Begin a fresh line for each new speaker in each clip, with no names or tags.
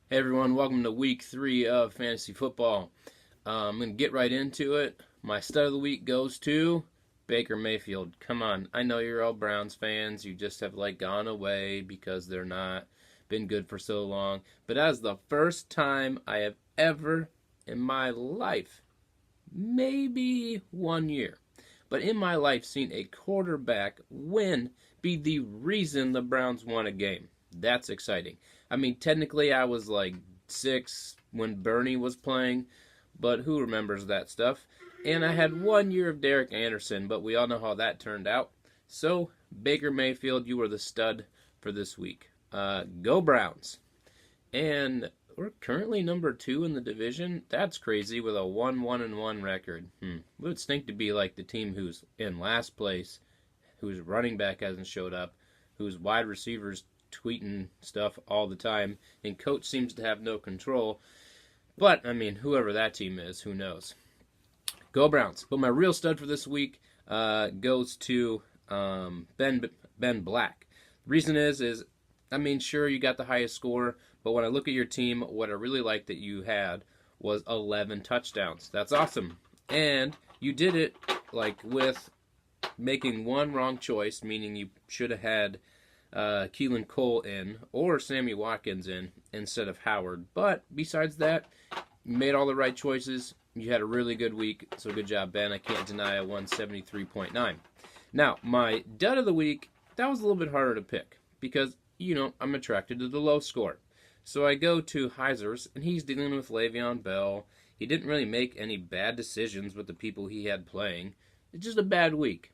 Hey everyone, welcome to week 3 of fantasy football. I'm going to get right into it. My stud of the week goes to Baker Mayfield. Come on, I know you're all Browns fans. You just have gone away because they're not been good for so long. But that is the first time I have ever in my life, maybe 1 year, but in my life seen a quarterback be the reason the Browns won a game. That's exciting. I mean, technically, I was like 6 when Bernie was playing, but who remembers that stuff? And I had 1 year of Derek Anderson, but we all know how that turned out. So, Baker Mayfield, you were the stud for this week. Go Browns. And we're currently number 2 in the division. That's crazy with a 1-1-1 record. It would stink to be like the team who's in last place, whose running back hasn't showed up, whose wide receivers tweeting stuff all the time, and coach seems to have no control. But, I mean, whoever that team is, who knows? Go Browns. But my real stud for this week goes to Ben Black. The reason is, I mean, sure, you got the highest score, but when I look at your team, what I really liked that you had was 11 touchdowns. That's awesome. And you did it, with making one wrong choice, meaning you should have had Keelan Cole in or Sammy Watkins in instead of Howard. But besides that, you made all the right choices. You had a really good week, so good job, Ben. I can't deny a 173.9. Now, my dud of the week, that was a little bit harder to pick because, I'm attracted to the low score. So I go to Heiser's, and he's dealing with Le'Veon Bell. He didn't really make any bad decisions with the people he had playing. It's just a bad week.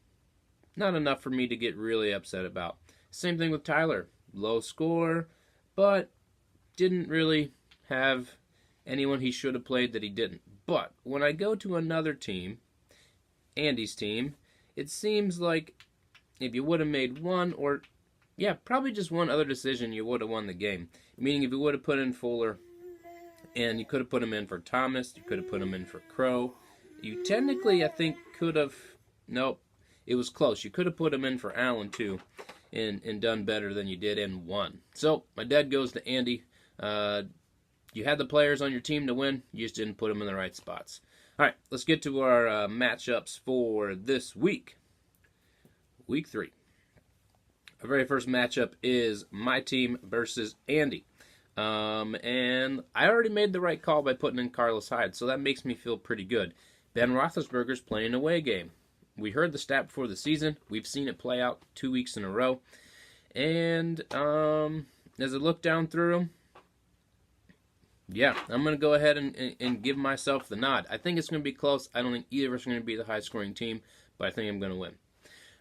Not enough for me to get really upset about. Same thing with Tyler. Low score, but didn't really have anyone he should have played that he didn't. But when I go to another team, Andy's team, it seems like if you would have made probably just one other decision, you would have won the game. Meaning if you would have put in Fuller, and you could have put him in for Thomas, you could have put him in for Crow. You technically, I think, could have... Nope, it was close. You could have put him in for Allen, too, and done better than you did and won. So, my dad goes to Andy. You had the players on your team to win. You just didn't put them in the right spots. All right, let's get to our matchups for this week. Week 3. Our very first matchup is my team versus Andy. And I already made the right call by putting in Carlos Hyde, so that makes me feel pretty good. Ben Roethlisberger's playing an away game. We heard the stat before the season. We've seen it play out 2 weeks in a row. And as I look down through them, I'm going to go ahead and give myself the nod. I think it's going to be close. I don't think either of us are going to be the high-scoring team, but I think I'm going to win.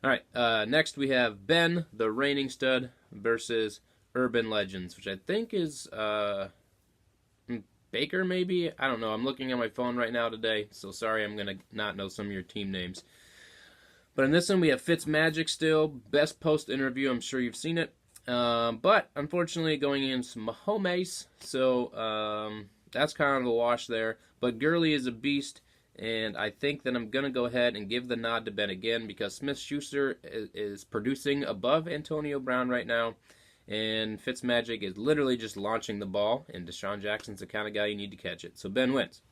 All right, next we have Ben, the reigning stud, versus Urban Legends, which I think is Baker, maybe? I don't know. I'm looking at my phone right now today, so sorry I'm going to not know some of your team names. But in this one, we have Fitzmagic still. Best post interview. I'm sure you've seen it. But unfortunately, going against Mahomes, so that's kind of the wash there. But Gurley is a beast, and I think that I'm going to go ahead and give the nod to Ben again because Smith-Schuster is producing above Antonio Brown right now, and Fitzmagic is literally just launching the ball, and Deshaun Jackson's the kind of guy you need to catch it. So Ben wins.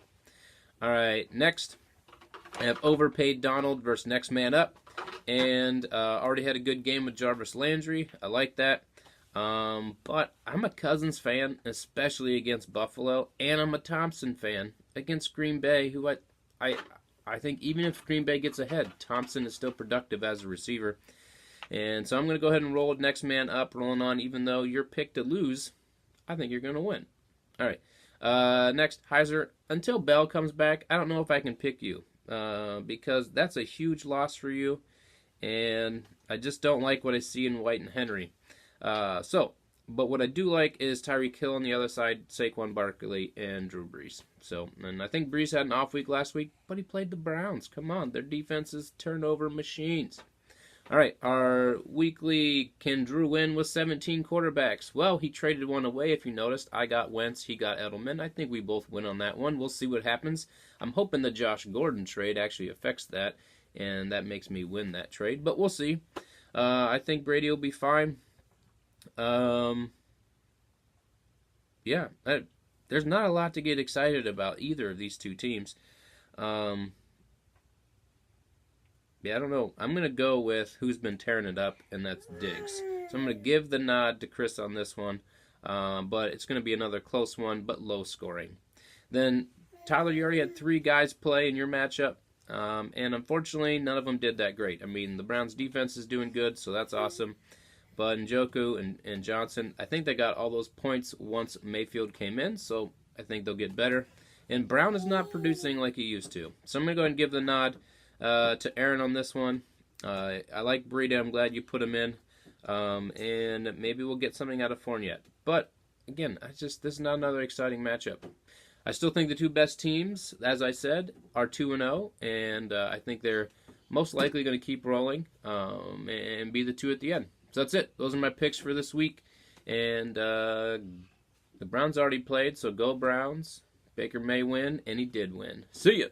All right, next, I have Overpaid Donald versus Next Man Up. And already had a good game with Jarvis Landry. I like that. But I'm a Cousins fan, especially against Buffalo. And I'm a Thompson fan against Green Bay, who I think even if Green Bay gets ahead, Thompson is still productive as a receiver. And so I'm going to go ahead and roll with Next Man Up, rolling on. Even though you're picked to lose, I think you're going to win. All right. Next, Heiser. Until Bell comes back, I don't know if I can pick you. Because that's a huge loss for you. And I just don't like what I see in White and Henry. But what I do like is Tyreek Hill on the other side, Saquon Barkley, and Drew Brees. And I think Brees had an off week last week, but he played the Browns. Come on, their defense is turnover machines. All right, our weekly Can Drew win with 17 quarterbacks? Well, he traded one away, if you noticed. I got Wentz, he got Edelman. I think we both win on that one. We'll see what happens. I'm hoping the Josh Gordon trade actually affects that, and that makes me win that trade. But we'll see. I think Brady will be fine. yeah, there's not a lot to get excited about either of these two teams. Yeah, I don't know. I'm going to go with who's been tearing it up, and that's Diggs. So I'm going to give the nod to Chris on this one, but it's going to be another close one, but low scoring. Then, Tyler, you already had 3 guys play in your matchup, and unfortunately, none of them did that great. I mean, the Browns' defense is doing good, so that's awesome. But Njoku and Johnson, I think they got all those points once Mayfield came in, so I think they'll get better. And Brown is not producing like he used to. So I'm going to go ahead and give the nod to Aaron on this one. I like Breida. I'm glad you put him in. And maybe we'll get something out of Fournette. But, again, this is not another exciting matchup. I still think the 2 best teams, as I said, are 2-0. And I think they're most likely going to keep rolling and be the 2 at the end. So that's it. Those are my picks for this week. And the Browns already played, so go Browns. Baker may win, and he did win. See ya!